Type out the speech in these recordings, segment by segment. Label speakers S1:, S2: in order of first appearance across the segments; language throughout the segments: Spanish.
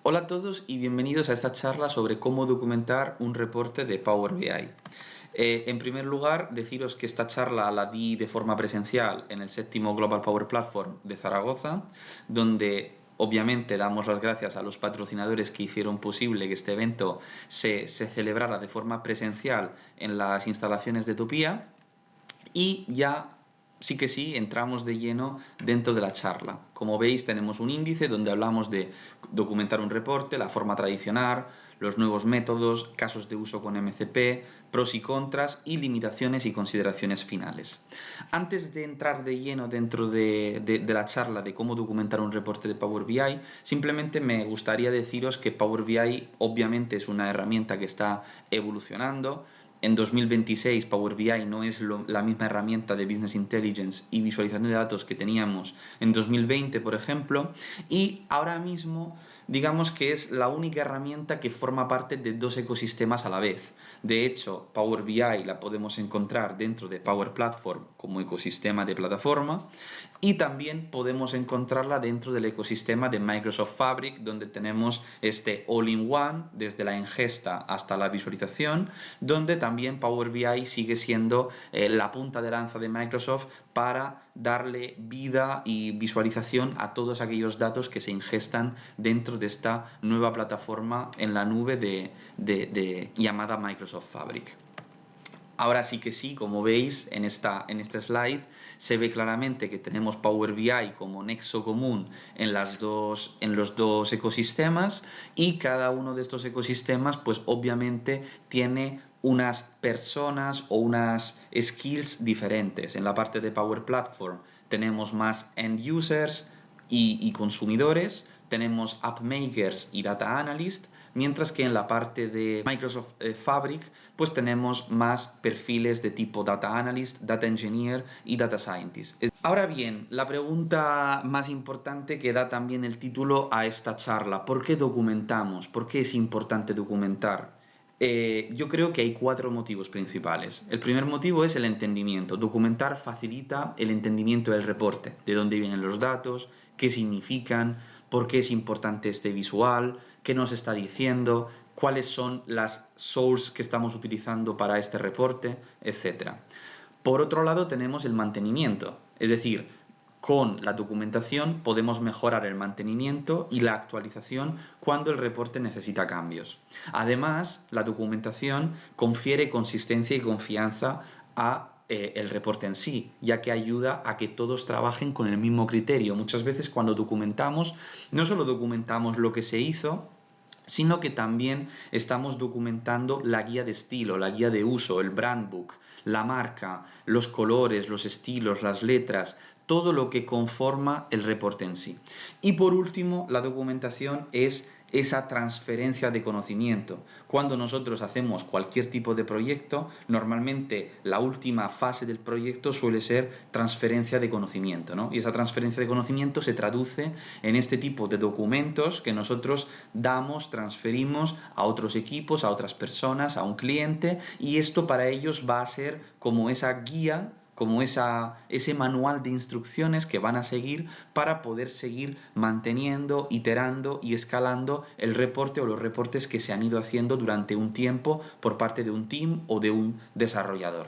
S1: Hola a todos y bienvenidos a esta charla sobre cómo documentar un reporte de Power BI. En primer lugar, deciros que esta charla la di de forma presencial en el séptimo Global Power Platform de Zaragoza, donde obviamente damos las gracias a los patrocinadores que hicieron posible que este evento se celebrara de forma presencial en las instalaciones de Topía. Y ya sí que sí, entramos de lleno dentro de la charla. Como veis, tenemos un índice donde hablamos de documentar un reporte, la forma tradicional, los nuevos métodos, casos de uso con MCP, pros y contras y limitaciones y consideraciones finales. Antes de entrar de lleno dentro de la charla de cómo documentar un reporte de Power BI, simplemente me gustaría deciros que Power BI obviamente es una herramienta que está evolucionando. En 2026 Power BI no es la misma herramienta de Business Intelligence y visualización de datos que teníamos en 2020, por ejemplo, y ahora mismo digamos que es la única herramienta que forma parte de dos ecosistemas a la vez. De hecho, Power BI la podemos encontrar dentro de Power Platform como ecosistema de plataforma y también podemos encontrarla dentro del ecosistema de Microsoft Fabric, donde tenemos este all-in-one desde la ingesta hasta la visualización, donde también Power BI sigue siendo la punta de lanza de Microsoft para darle vida y visualización a todos aquellos datos que se ingestan dentro de esta nueva plataforma en la nube llamada Microsoft Fabric. Ahora sí que sí, como veis en este slide, se ve claramente que tenemos Power BI como nexo común en los dos ecosistemas, y cada uno de estos ecosistemas pues obviamente tiene unas personas o unas skills diferentes. En la parte de Power Platform tenemos más end users y consumidores, tenemos app makers y data analysts, mientras que en la parte de Microsoft Fabric pues tenemos más perfiles de tipo data analyst, data engineer y data scientist. Ahora bien, la pregunta más importante que da también el título a esta charla: ¿por qué documentamos? ¿Por qué es importante documentar? Yo creo que hay cuatro motivos principales. El primer motivo es el entendimiento. Documentar facilita el entendimiento del reporte, de dónde vienen los datos, qué significan, por qué es importante este visual, qué nos está diciendo, cuáles son las sources que estamos utilizando para este reporte, etcétera. Por otro lado, tenemos el mantenimiento, es decir, con la documentación podemos mejorar el mantenimiento y la actualización cuando el reporte necesita cambios. Además, la documentación confiere consistencia y confianza a el reporte en sí, ya que ayuda a que todos trabajen con el mismo criterio. Muchas veces cuando documentamos, no solo documentamos lo que se hizo, sino que también estamos documentando la guía de estilo, la guía de uso, el brand book, la marca, los colores, los estilos, las letras, todo lo que conforma el reporte en sí. Y por último, la documentación es esa transferencia de conocimiento. Cuando nosotros hacemos cualquier tipo de proyecto, normalmente la última fase del proyecto suele ser transferencia de conocimiento, ¿no? Y esa transferencia de conocimiento se traduce en este tipo de documentos que nosotros damos, transferimos a otros equipos, a otras personas, a un cliente, y esto para ellos va a ser como esa guía, como ese manual de instrucciones que van a seguir para poder seguir manteniendo, iterando y escalando el reporte o los reportes que se han ido haciendo durante un tiempo por parte de un team o de un desarrollador.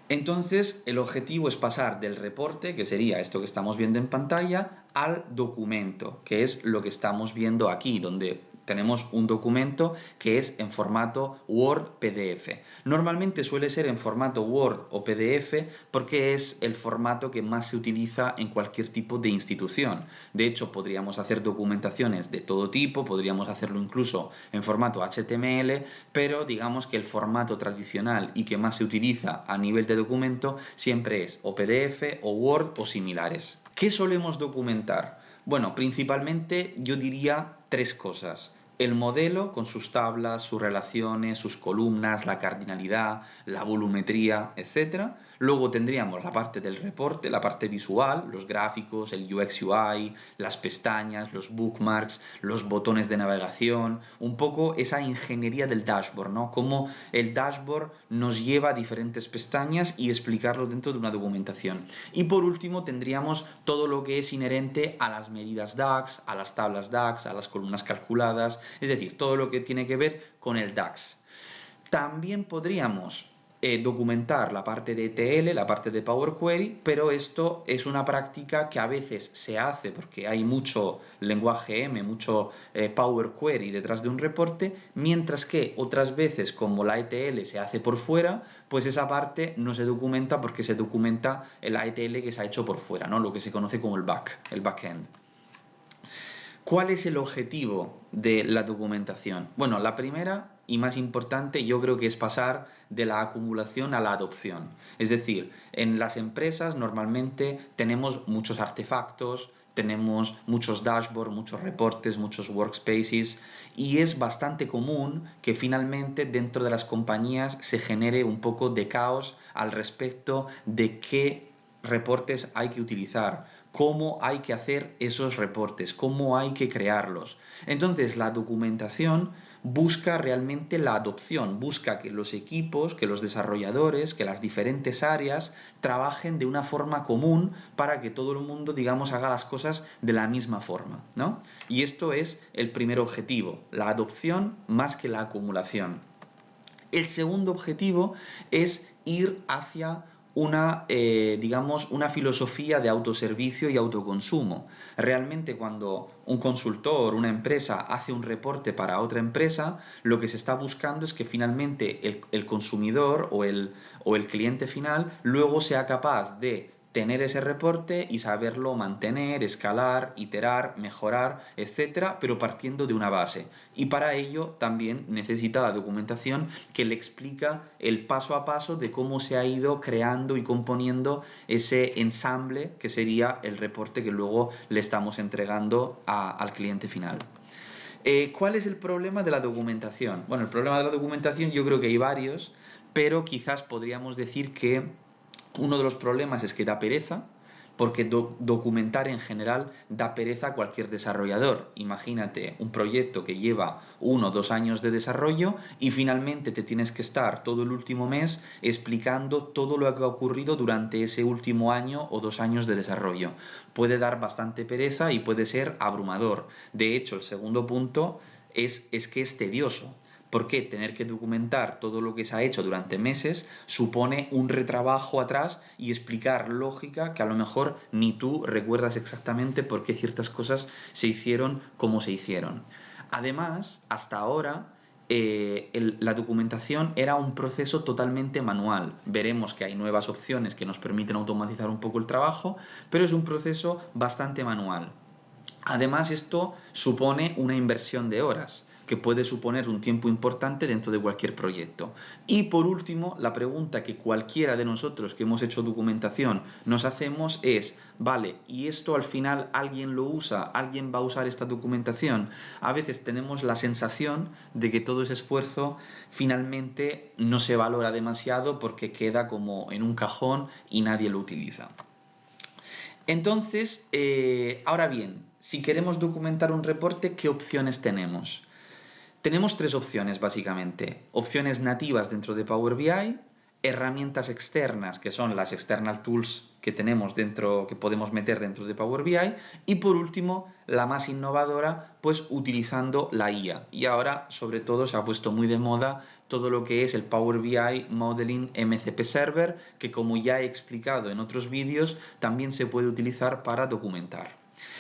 S1: Entonces, el objetivo es pasar del reporte, que sería esto que estamos viendo en pantalla, al documento, que es lo que estamos viendo aquí, donde tenemos un documento que es en formato Word PDF. Normalmente suele ser en formato Word o PDF porque es el formato que más se utiliza en cualquier tipo de institución. De hecho, podríamos hacer documentaciones de todo tipo, podríamos hacerlo incluso en formato HTML, pero digamos que el formato tradicional y que más se utiliza a nivel de documento siempre es o PDF o Word o similares. ¿Qué solemos documentar? Bueno, principalmente yo diría tres cosas. el modelo con sus tablas, sus relaciones, sus columnas, la cardinalidad, la volumetría, etc. Luego tendríamos la parte del reporte, la parte visual, los gráficos, el UX UI, las pestañas, los bookmarks, los botones de navegación, un poco esa ingeniería del dashboard, ¿no? Cómo el dashboard nos lleva a diferentes pestañas y explicarlo dentro de una documentación. Y por último tendríamos todo lo que es inherente a las medidas DAX, a las tablas DAX, a las columnas calculadas, es decir, todo lo que tiene que ver con el DAX. También podríamos documentar la parte de ETL, la parte de Power Query, pero esto es una práctica que a veces se hace porque hay mucho lenguaje M, mucho Power Query detrás de un reporte, mientras que otras veces, como la ETL se hace por fuera, pues esa parte no se documenta porque se documenta la ETL que se ha hecho por fuera, ¿no? Lo que se conoce como el backend. ¿Cuál es el objetivo de la documentación? Bueno, la primera y más importante yo creo que es pasar de la acumulación a la adopción. Es decir, en las empresas normalmente tenemos muchos artefactos, tenemos muchos dashboards, muchos reportes, muchos workspaces y es bastante común que finalmente dentro de las compañías se genere un poco de caos al respecto de qué reportes hay que utilizar, cómo hay que hacer esos reportes, cómo hay que crearlos. Entonces, la documentación busca realmente la adopción, busca que los equipos, que los desarrolladores, que las diferentes áreas trabajen de una forma común para que todo el mundo, digamos, haga las cosas de la misma forma, ¿no? Y esto es el primer objetivo, la adopción más que la acumulación. El segundo objetivo es ir hacia digamos, una filosofía de autoservicio y autoconsumo. Realmente cuando un consultor, una empresa hace un reporte para otra empresa, lo que se está buscando es que finalmente el consumidor o el cliente final luego sea capaz de tener ese reporte y saberlo mantener, escalar, iterar, mejorar, etcétera, pero partiendo de una base. Y para ello también necesita la documentación que le explica el paso a paso de cómo se ha ido creando y componiendo ese ensamble que sería el reporte que luego le estamos entregando al cliente final. ¿Cuál es el problema de la documentación? Bueno, el problema de la documentación yo creo que hay varios, pero quizás podríamos decir que uno de los problemas es que da pereza, porque documentar en general da pereza a cualquier desarrollador. Imagínate un proyecto que lleva 1 o 2 años de desarrollo y finalmente te tienes que estar todo el último mes explicando todo lo que ha ocurrido durante ese último año o 2 años de desarrollo. Puede dar bastante pereza y puede ser abrumador. De hecho, el segundo punto es que es tedioso. Porque tener que documentar todo lo que se ha hecho durante meses supone un retrabajo atrás y explicar lógica que a lo mejor ni tú recuerdas exactamente por qué ciertas cosas se hicieron como se hicieron. Además, hasta ahora la documentación era un proceso totalmente manual. Veremos que hay nuevas opciones que nos permiten automatizar un poco el trabajo, pero es un proceso bastante manual. Además, esto supone una inversión de horas, que puede suponer un tiempo importante dentro de cualquier proyecto. Y por último, la pregunta que cualquiera de nosotros que hemos hecho documentación nos hacemos es, vale, ¿y esto al final alguien lo usa? ¿Alguien va a usar esta documentación? A veces tenemos la sensación de que todo ese esfuerzo finalmente no se valora demasiado porque queda como en un cajón y nadie lo utiliza. Entonces, ahora bien, si queremos documentar un reporte, ¿qué opciones tenemos? Tenemos 3 opciones básicamente. Opciones nativas dentro de Power BI, herramientas externas, que son las external tools que tenemos dentro, que podemos meter dentro de Power BI, y por último, la más innovadora, pues utilizando la IA. Y ahora, sobre todo, se ha puesto muy de moda todo lo que es el Power BI Modeling MCP Server, que como ya he explicado en otros vídeos, también se puede utilizar para documentar.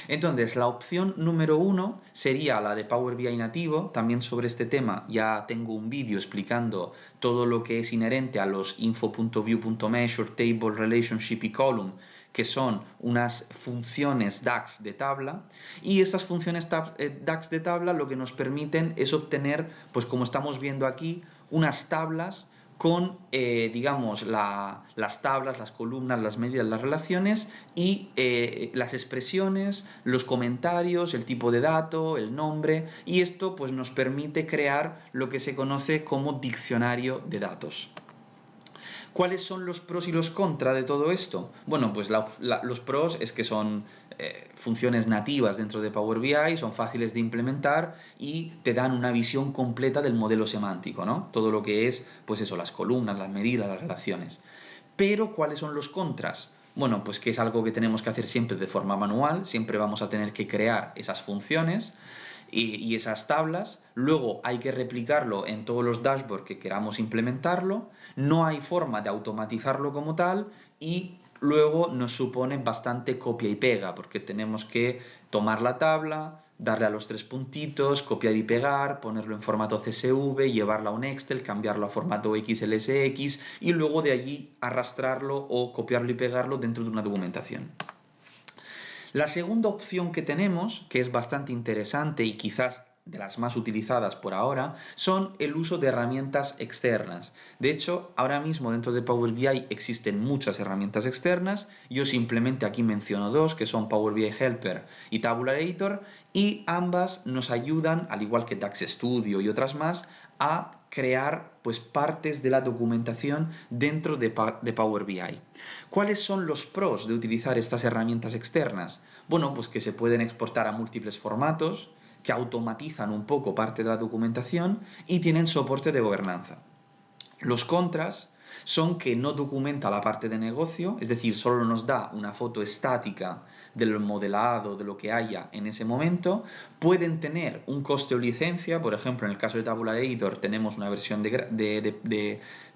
S1: Entonces, la opción número 1 sería la de Power BI nativo. También sobre este tema ya tengo un vídeo explicando todo lo que es inherente a los info.view.measure, table, relationship y column, que son unas funciones DAX de tabla. Y estas funciones DAX de tabla lo que nos permiten es obtener, pues como estamos viendo aquí, unas tablas con, digamos, las tablas, las columnas, las medidas, las relaciones y las expresiones, los comentarios, el tipo de dato, el nombre, y esto pues nos permite crear lo que se conoce como diccionario de datos. ¿Cuáles son los pros y los contras de todo esto? Bueno, pues los pros es que son funciones nativas dentro de Power BI, son fáciles de implementar y te dan una visión completa del modelo semántico, ¿no? Todo lo que es, pues eso, las columnas, las medidas, las relaciones. Pero, ¿cuáles son los contras? Bueno, pues que es algo que tenemos que hacer siempre de forma manual, siempre vamos a tener que crear esas funciones y esas tablas, luego hay que replicarlo en todos los dashboards que queramos implementarlo, no hay forma de automatizarlo como tal y luego nos supone bastante copia y pega, porque tenemos que tomar la tabla, darle a los tres puntitos, copiar y pegar, ponerlo en formato CSV, llevarlo a un Excel, cambiarlo a formato XLSX y luego de allí arrastrarlo o copiarlo y pegarlo dentro de una documentación. La segunda opción que tenemos, que es bastante interesante y quizás de las más utilizadas por ahora, son el uso de herramientas externas. De hecho, ahora mismo dentro de Power BI existen muchas herramientas externas. Yo simplemente aquí menciono dos, que son Power BI Helper y Tabulator, y ambas nos ayudan, al igual que DAX Studio y otras más, a crear pues partes de la documentación dentro de Power BI. ¿Cuáles son los pros de utilizar estas herramientas externas? Bueno, pues que se pueden exportar a múltiples formatos, que automatizan un poco parte de la documentación y tienen soporte de gobernanza. Los contras son que no documenta la parte de negocio, es decir, solo nos da una foto estática del modelado, de lo que haya en ese momento. Pueden tener un coste o licencia, por ejemplo, en el caso de Tabulator tenemos una versión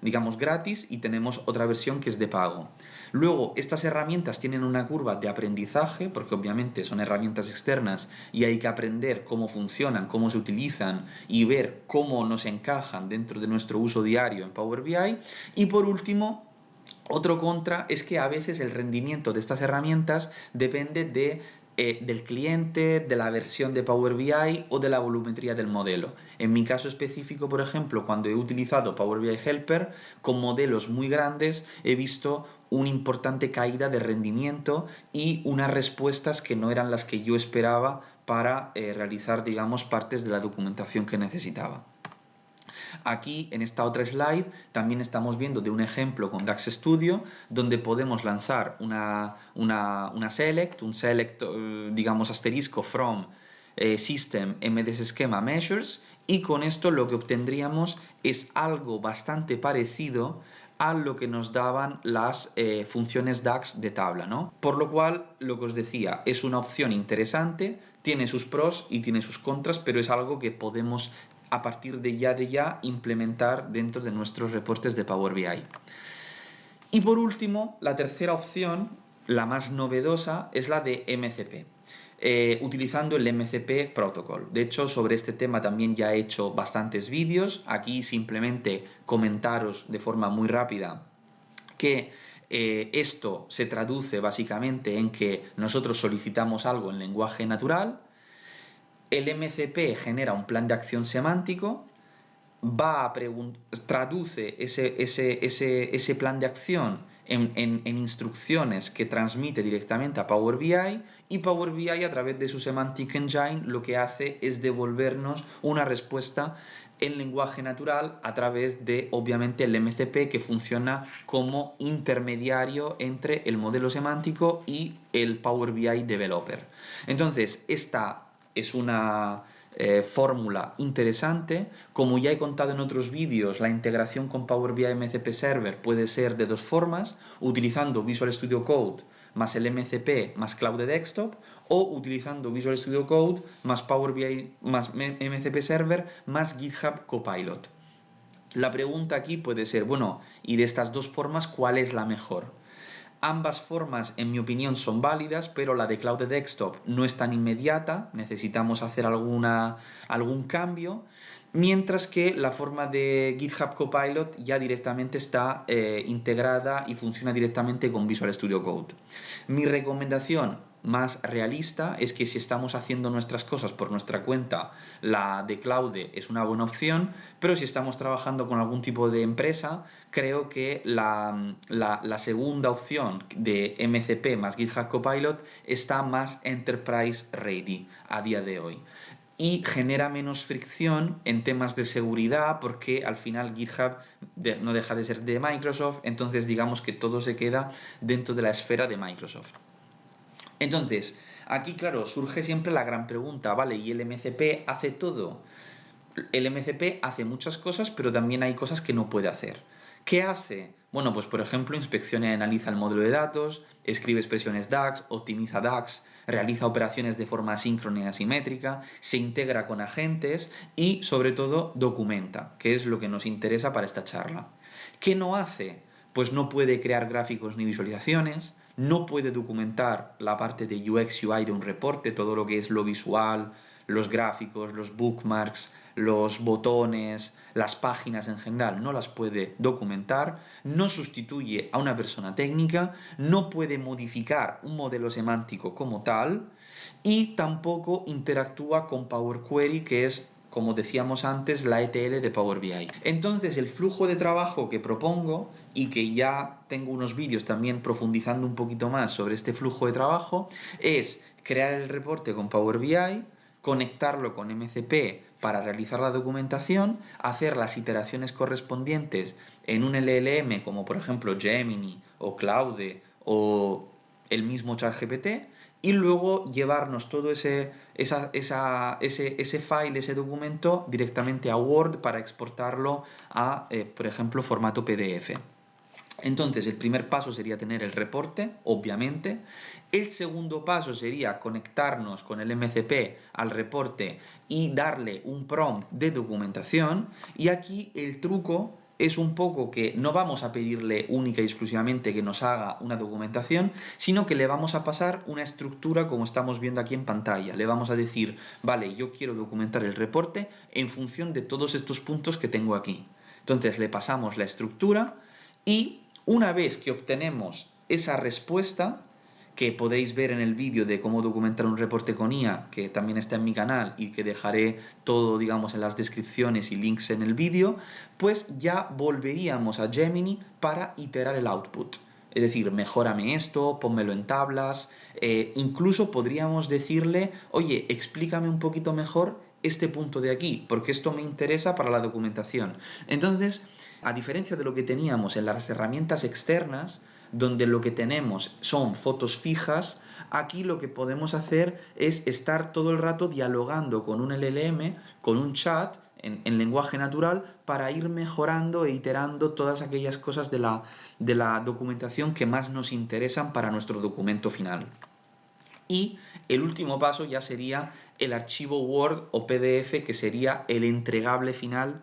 S1: digamos, gratis y tenemos otra versión que es de pago. Luego, estas herramientas tienen una curva de aprendizaje, porque obviamente son herramientas externas y hay que aprender cómo funcionan, cómo se utilizan y ver cómo nos encajan dentro de nuestro uso diario en Power BI. Y por último, otro contra es que a veces el rendimiento de estas herramientas depende del cliente, de la versión de Power BI o de la volumetría del modelo. En mi caso específico, por ejemplo, cuando he utilizado Power BI Helper con modelos muy grandes, he visto una importante caída de rendimiento y unas respuestas que no eran las que yo esperaba para realizar, digamos, partes de la documentación que necesitaba. Aquí, en esta otra slide, también estamos viendo de un ejemplo con DAX Studio, donde podemos lanzar un select, digamos, asterisco from system MDS schema measures, y con esto lo que obtendríamos es algo bastante parecido a lo que nos daban las funciones DAX de tabla, ¿no? Por lo cual, lo que os decía, es una opción interesante, tiene sus pros y tiene sus contras, pero es algo que podemos a partir de ya implementar dentro de nuestros reportes de Power BI. Y por último, la tercera opción, la más novedosa, es la de MCP. Utilizando el MCP Protocol. De hecho, sobre este tema también ya he hecho bastantes vídeos. Aquí simplemente comentaros de forma muy rápida que esto se traduce básicamente en que nosotros solicitamos algo en lenguaje natural, el MCP genera un plan de acción semántico, traduce ese plan de acción en instrucciones que transmite directamente a Power BI, y Power BI a través de su Semantic Engine lo que hace es devolvernos una respuesta en lenguaje natural a través de, obviamente, el MCP, que funciona como intermediario entre el modelo semántico y el Power BI Developer. Entonces, esta es una fórmula interesante. Como ya he contado en otros vídeos, la integración con Power BI MCP Server puede ser de dos formas: utilizando Visual Studio Code más el MCP más Cloud Desktop, o utilizando Visual Studio Code más Power BI más MCP Server más GitHub Copilot. La pregunta aquí puede ser, bueno, y de estas dos formas, ¿cuál es la mejor? Ambas formas, en mi opinión, son válidas, pero la de Cloud Desktop no es tan inmediata, necesitamos hacer algún cambio, mientras que la forma de GitHub Copilot ya directamente está integrada y funciona directamente con Visual Studio Code. Mi recomendación: más realista es que si estamos haciendo nuestras cosas por nuestra cuenta, la de Claude es una buena opción, pero si estamos trabajando con algún tipo de empresa, creo que la segunda opción de MCP más GitHub Copilot está más enterprise ready a día de hoy y genera menos fricción en temas de seguridad porque al final GitHub no deja de ser de Microsoft, entonces digamos que todo se queda dentro de la esfera de Microsoft. Entonces, aquí claro, surge siempre la gran pregunta, ¿vale? ¿Y el MCP hace todo? El MCP hace muchas cosas, pero también hay cosas que no puede hacer. ¿Qué hace? Bueno, pues por ejemplo, inspecciona y analiza el módulo de datos, escribe expresiones DAX, optimiza DAX, realiza operaciones de forma asíncrona y asimétrica, se integra con agentes y, sobre todo, documenta, que es lo que nos interesa para esta charla. ¿Qué no hace? Pues no puede crear gráficos ni visualizaciones, no puede documentar la parte de UX UI de un reporte, todo lo que es lo visual, los gráficos, los bookmarks, los botones, las páginas en general, no las puede documentar, no sustituye a una persona técnica, no puede modificar un modelo semántico como tal y tampoco interactúa con Power Query, que es, como decíamos antes, la ETL de Power BI. Entonces, el flujo de trabajo que propongo, y que ya tengo unos vídeos también profundizando un poquito más sobre este flujo de trabajo, es crear el reporte con Power BI, conectarlo con MCP para realizar la documentación, hacer las iteraciones correspondientes en un LLM como por ejemplo Gemini o Claude o el mismo ChatGPT y luego llevarnos todo ese file, ese documento directamente a Word para exportarlo a, por ejemplo, formato PDF. Entonces, el primer paso sería tener el reporte, obviamente. El segundo paso sería conectarnos con el MCP al reporte y darle un prompt de documentación. Y aquí el truco es un poco que no vamos a pedirle única y exclusivamente que nos haga una documentación, sino que le vamos a pasar una estructura como estamos viendo aquí en pantalla. Le vamos a decir, vale, yo quiero documentar el reporte en función de todos estos puntos que tengo aquí. Entonces le pasamos la estructura y una vez que obtenemos esa respuesta, que podéis ver en el vídeo de cómo documentar un reporte con IA, que también está en mi canal y que dejaré todo, digamos, en las descripciones y links en el vídeo, pues ya volveríamos a Gemini para iterar el output. Es decir, mejórame esto, pónmelo en tablas, incluso podríamos decirle, oye, explícame un poquito mejor este punto de aquí, porque esto me interesa para la documentación. Entonces, a diferencia de lo que teníamos en las herramientas externas, donde lo que tenemos son fotos fijas, aquí lo que podemos hacer es estar todo el rato dialogando con un LLM, con un chat en lenguaje natural, para ir mejorando e iterando todas aquellas cosas de la documentación que más nos interesan para nuestro documento final. Y el último paso ya sería el archivo Word o PDF, que sería el entregable final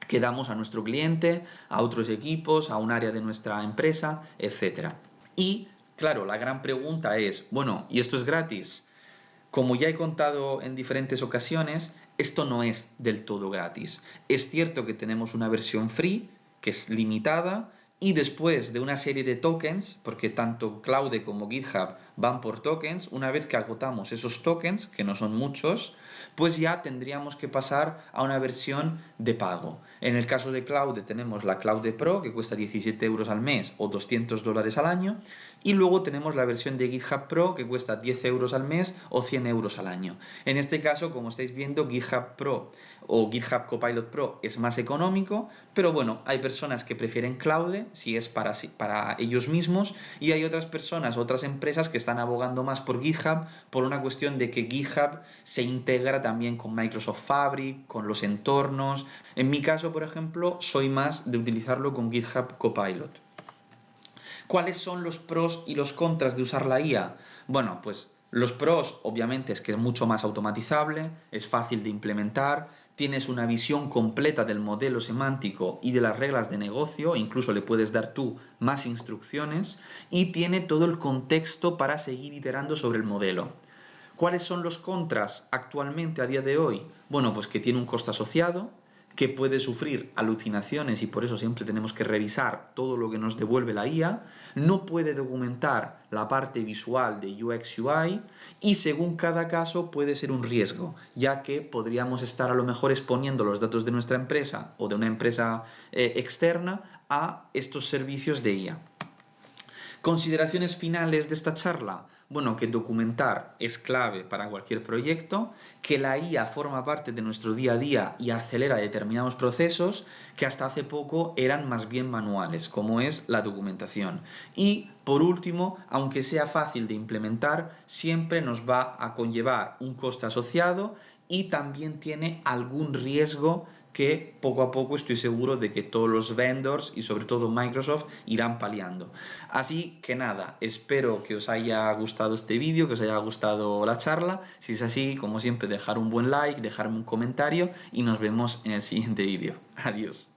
S1: que damos a nuestro cliente, a otros equipos, a un área de nuestra empresa, etc. Y, claro, la gran pregunta es, bueno, ¿y esto es gratis? Como ya he contado en diferentes ocasiones, esto no es del todo gratis. Es cierto que tenemos una versión free, que es limitada, y después de una serie de tokens, porque tanto Claude como GitHub van por tokens, una vez que agotamos esos tokens, que no son muchos, pues ya tendríamos que pasar a una versión de pago. En el caso de Claude tenemos la Claude Pro, que cuesta 17 euros al mes o $200 al año, y luego tenemos la versión de GitHub Pro, que cuesta 10 euros al mes o 100 euros al año. En este caso, como estáis viendo, GitHub Pro o GitHub Copilot Pro es más económico, pero bueno, hay personas que prefieren Claude, si es para ellos mismos, y hay otras personas, otras empresas que están abogando más por GitHub por una cuestión de que GitHub se integra también con Microsoft Fabric, con los entornos. En mi caso, por ejemplo, soy más de utilizarlo con GitHub Copilot. ¿Cuáles son los pros y los contras de usar la IA? Bueno, pues los pros, obviamente, es que es mucho más automatizable, es fácil de implementar, tienes una visión completa del modelo semántico y de las reglas de negocio, incluso le puedes dar tú más instrucciones, y tiene todo el contexto para seguir iterando sobre el modelo. ¿Cuáles son los contras actualmente a día de hoy? Bueno, pues que tiene un coste asociado, que puede sufrir alucinaciones y por eso siempre tenemos que revisar todo lo que nos devuelve la IA, no puede documentar la parte visual de UX UI y según cada caso puede ser un riesgo, ya que podríamos estar a lo mejor exponiendo los datos de nuestra empresa o de una empresa externa a estos servicios de IA. Consideraciones finales de esta charla. Bueno, que documentar es clave para cualquier proyecto, que la IA forma parte de nuestro día a día y acelera determinados procesos que hasta hace poco eran más bien manuales, como es la documentación. Y, por último, aunque sea fácil de implementar, siempre nos va a conllevar un coste asociado y también tiene algún riesgo que poco a poco estoy seguro de que todos los vendors y sobre todo Microsoft irán paliando. Así que nada, espero que os haya gustado este vídeo, que os haya gustado la charla. Si es así, como siempre, dejar un buen like, dejarme un comentario y nos vemos en el siguiente vídeo. Adiós.